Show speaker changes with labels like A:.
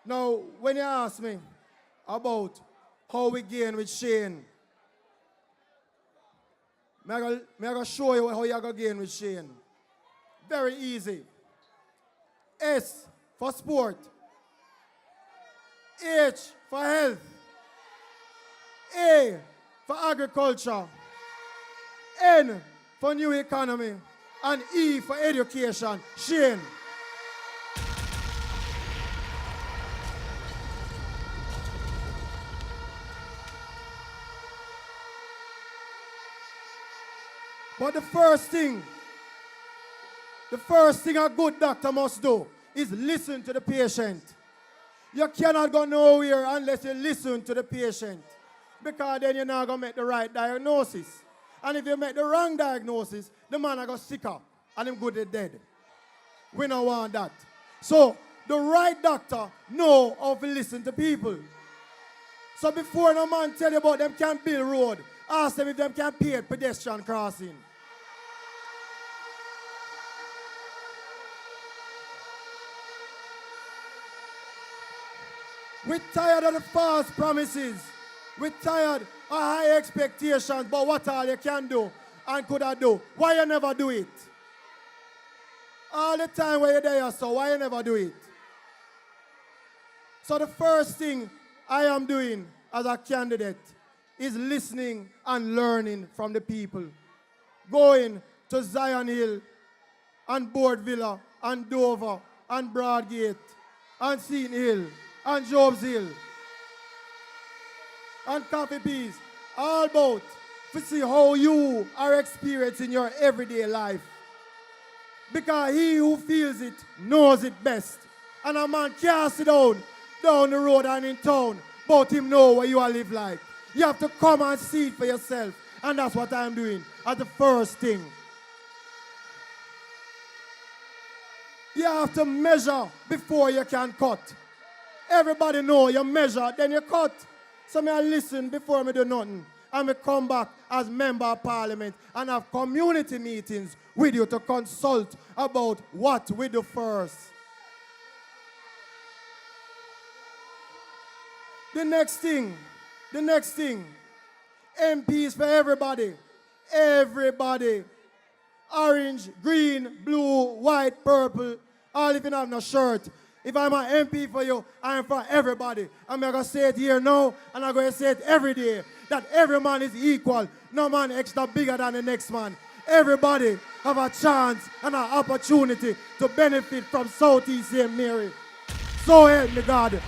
A: Now, when you ask me about how we gain with Shane, I'm going to show you how you're going to gain with Shane. Very easy. S for sport. H for health. A for agriculture. N for new economy. And E for education. Shane. But the first thing a good doctor must do is listen to the patient. You cannot go nowhere unless you listen to the patient. Because then you're not going to make the right diagnosis. And if you make the wrong diagnosis, the man will go sicker and him good and dead. We don't want that. So the right doctor know how to listen to people. So before no man tell you about them can't build road, ask them if them can pay pedestrian crossing. We're tired of the false promises. We're tired of high expectations, but what all you can do and could I do? Why you never do it? All the time when you're there, so why you never do it? So the first thing I am doing as a candidate is listening and learning from the people. Going to Zion Hill and Board Villa and Dover and Broadgate and Seton Hill and Jobs Hill and Coffee Peas, all about to see how you are experiencing your everyday life. Because he who feels it knows it best. And a man can't sit down the road and in town, but him know what you are live like. You have to come and see it for yourself. And that's what I'm doing as the first thing. You have to measure before you can cut. Everybody know you measure, then you cut. So I listen before I do nothing. And I come back as member of parliament and have community meetings with you to consult about what we do first. The next thing, MPs for everybody. Everybody. Orange, green, blue, white, purple, all if you have no shirt. If I'm an MP for you, I'm for everybody. I'm going to say it here now, and I'm going to say it every day, that every man is equal. No man extra bigger than the next man. Everybody have a chance and an opportunity to benefit from Southeast St. Mary. So help me God.